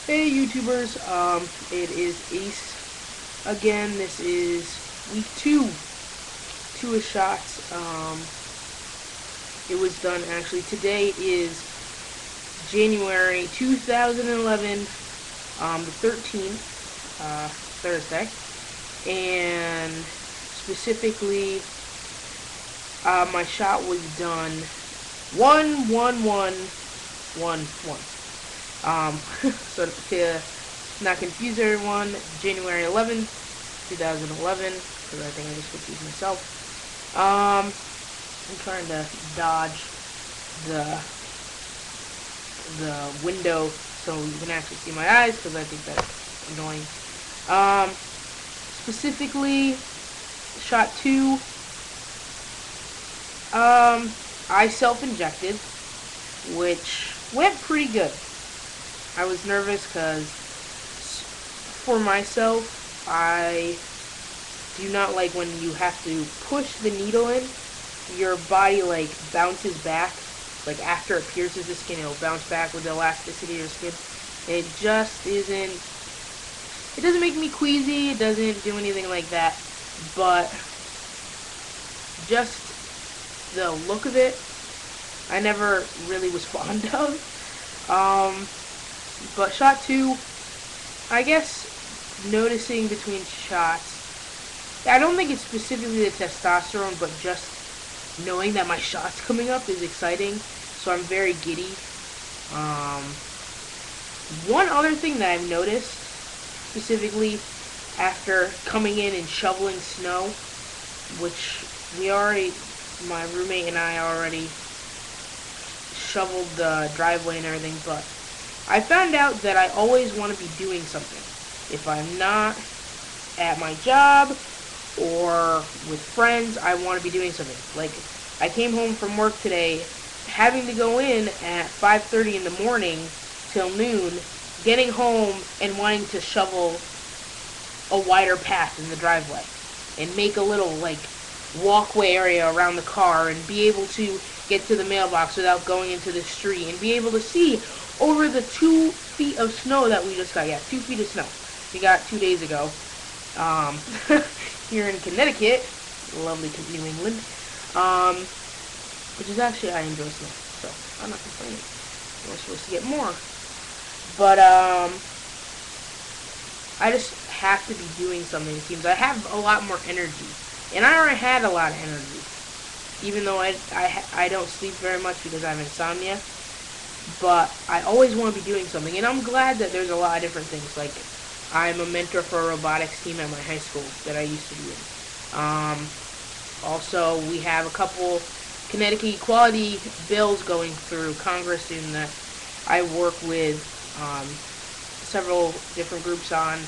Hey YouTubers, it is Ace again. This is week two of shots. It was done actually. Today is January 2011, the 13th, Thursday, and specifically, my shot was done 1-1-1-1-1. So to not confuse everyone, January 11th, 2011, because I think I just confused myself. I'm trying to dodge the window so you can actually see my eyes, because I think that's annoying. Specifically, shot 2, I self-injected, which went pretty good. I was nervous because, for myself, I do not like when you have to push the needle in. Your body, like, bounces back. Like, after it pierces the skin, it'll bounce back with the elasticity of your skin. It just isn't... It doesn't make me queasy. It doesn't do anything like that. But just the look of it, I never really was fond of. But shot 2, I guess noticing between shots, I don't think it's specifically the testosterone, but just knowing that my shot's coming up is exciting, so I'm very giddy. One other thing that I've noticed, specifically after coming in and shoveling snow, which my roommate and I already shoveled the driveway and everything, but I found out that I always want to be doing something. If I'm not at my job or with friends, I want to be doing something. Like, I came home from work today, having to go in at 5:30 in the morning till noon, getting home and wanting to shovel a wider path in the driveway and make a little, like, walkway area around the car and be able to get to the mailbox without going into the street and be able to see over the 2 feet of snow that we just got. Yeah, 2 feet of snow we got 2 days ago. Here in Connecticut, lovely New England, which is actually, I enjoy snow, so I'm not complaining. We're supposed to get more, but I just have to be doing something. It seems I have a lot more energy, and I already had a lot of energy, even though I don't sleep very much because I have insomnia. But I always want to be doing something, and I'm glad that there's a lot of different things. Like, I'm a mentor for a robotics team at my high school that I used to be in. Also, we have a couple Connecticut equality bills going through Congress soon that I work with several different groups on.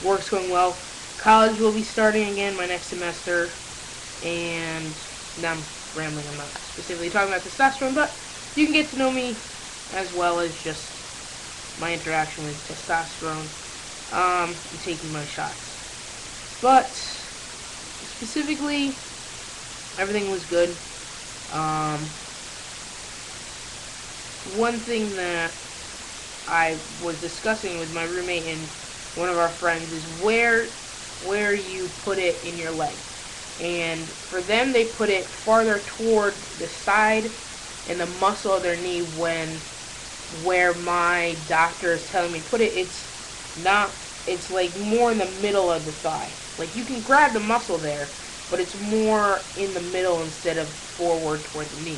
Work's going well. College will be starting again my next semester, and now I'm rambling. I'm not specifically talking about testosterone, but you can get to know me as well as just my interaction with testosterone and taking my shots. But specifically, everything was good. One thing that I was discussing with my roommate and one of our friends is where you put it in your leg. And for them, they put it farther toward the side and the muscle of their knee, where my doctor is telling me put it, it's like more in the middle of the thigh. Like, you can grab the muscle there, but it's more in the middle instead of forward toward the knee.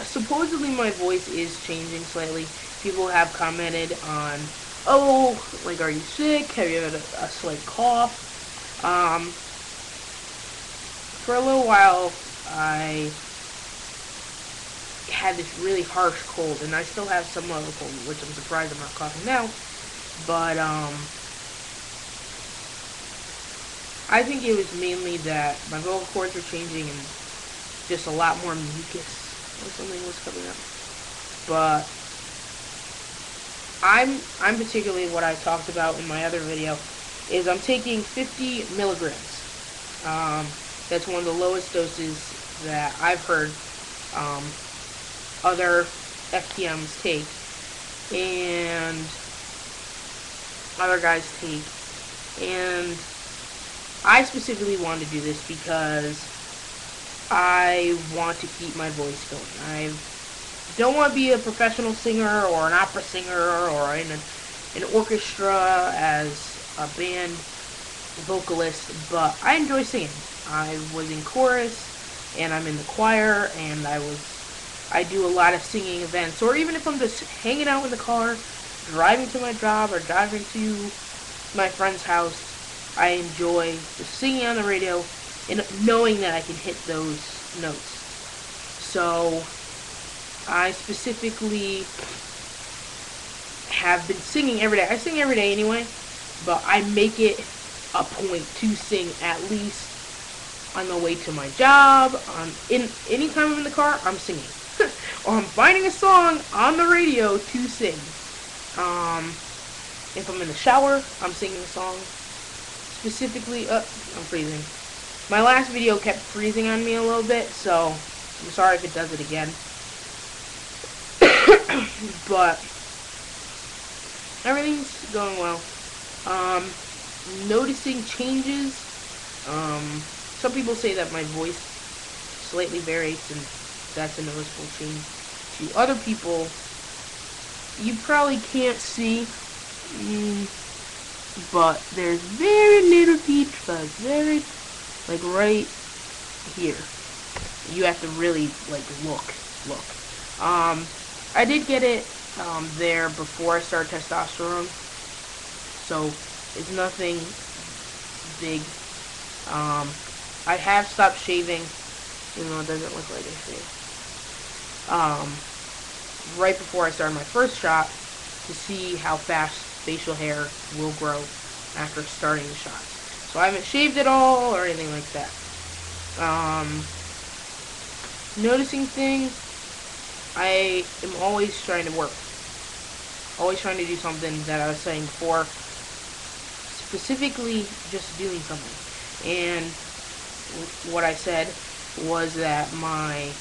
Supposedly my voice is changing slightly. People have commented on, oh, like, are you sick? Have you had a slight cough? For a little while, I had this really harsh cold, and I still have somewhat of a cold, which I'm surprised I'm not coughing now. But, I think it was mainly that my vocal cords were changing and just a lot more mucus or something was coming up. But I'm particularly, what I talked about in my other video is I'm taking 50 milligrams. That's one of the lowest doses that I've heard. Other FTM's take and other guys' take, and I specifically want to do this because I want to keep my voice going. I don't want to be a professional singer or an opera singer or in an orchestra as a band vocalist, but I enjoy singing. I was in chorus, and I'm in the choir, and I do a lot of singing events, or even if I'm just hanging out in the car, driving to my job, or driving to my friend's house, I enjoy just singing on the radio and knowing that I can hit those notes. So, I specifically have been singing every day. I sing every day anyway, but I make it a point to sing at least on the way to my job. Anytime I'm in the car, I'm singing. Or I'm finding a song on the radio to sing. If I'm in the shower, I'm singing a song. Specifically, I'm freezing. My last video kept freezing on me a little bit, so I'm sorry if it does it again. But everything's going well. Noticing changes. Some people say that my voice slightly varies, and that's a noticeable change. To other people, you probably can't see, but there's very little peach fuzz, very, like right here. You have to really like look. I did get it there before I started testosterone, so it's nothing big. I have stopped shaving, even though it doesn't look like I shave. Right before I started my first shot, to see how fast facial hair will grow after starting the shots. So I haven't shaved at all or anything like that. Noticing things, I am always trying to work. Always trying to do something that I was saying before. Specifically, just doing something. And what I said was that my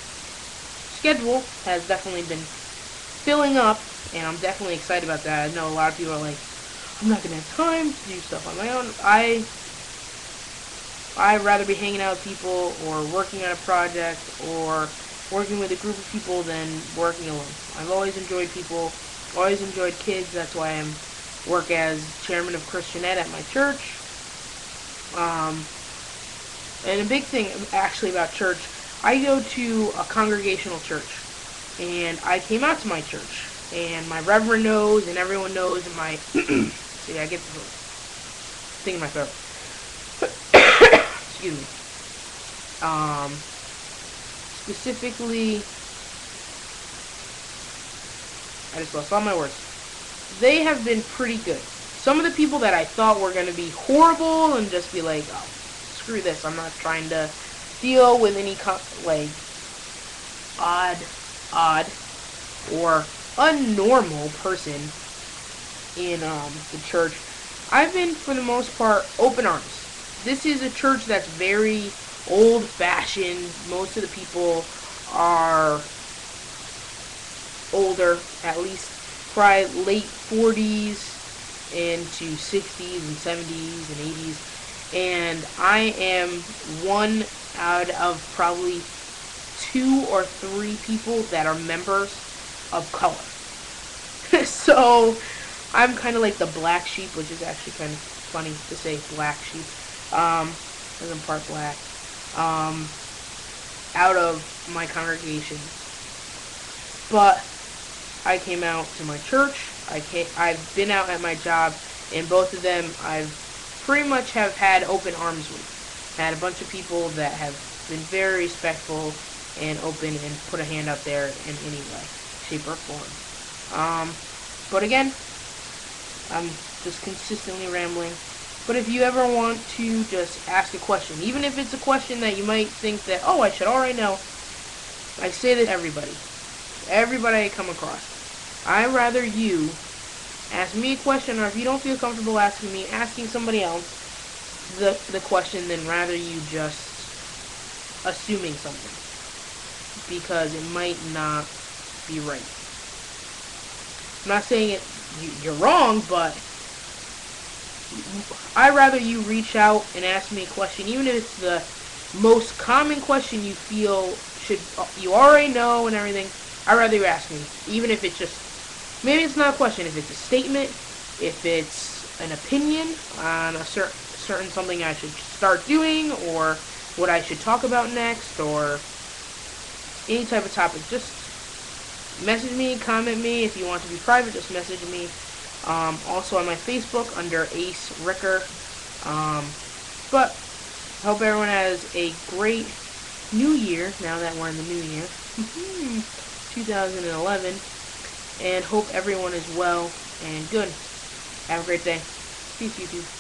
schedule has definitely been filling up, and I'm definitely excited about that. I know a lot of people are like, I'm not going to have time to do stuff on my own. I'd rather be hanging out with people or working on a project or working with a group of people than working alone. I've always enjoyed people, always enjoyed kids. That's why I work as chairman of Christian Ed at my church. And a big thing actually about church, I go to a congregational church, and I came out to my church, and my reverend knows, and everyone knows, and my see, I get the thing in my throat. Excuse me. Specifically, I just lost all my words. They have been pretty good. Some of the people that I thought were going to be horrible and just be like, oh, screw this, I'm not trying to deal with any, like, odd, or unnormal person in, the church. I've been, for the most part, open arms. This is a church that's very old-fashioned. Most of the people are older, at least probably late 40s into 60s and 70s and 80s. And I am one out of probably 2 or 3 people that are members of color. So I'm kind of like the black sheep, which is actually kind of funny to say black sheep. Because I'm part black. Out of my congregation. But I came out to my church. I've been out at my job, and both of them I've pretty much have had open arms with. Had a bunch of people that have been very respectful and open and put a hand up there in any way, shape, or form. But again, I'm just consistently rambling. But if you ever want to just ask a question, even if it's a question that you might think that, oh, I should already know, I say this to everybody. Everybody I come across. I'd rather you ask me a question, or if you don't feel comfortable asking me, asking somebody else the question, than rather you just assuming something. Because it might not be right. I'm not saying you're wrong, but I'd rather you reach out and ask me a question, even if it's the most common question you feel you already know and everything. I'd rather you ask me, even if it's just, maybe it's not a question, if it's a statement, if it's an opinion on a certain something I should start doing, or what I should talk about next, or any type of topic. Just message me, comment me. If you want to be private, just message me. Also on my Facebook under Ace Ricker. But hope everyone has a great new year, now that we're in the new year. 2011. And hope everyone is well and good. Have a great day. Peace, YouTube.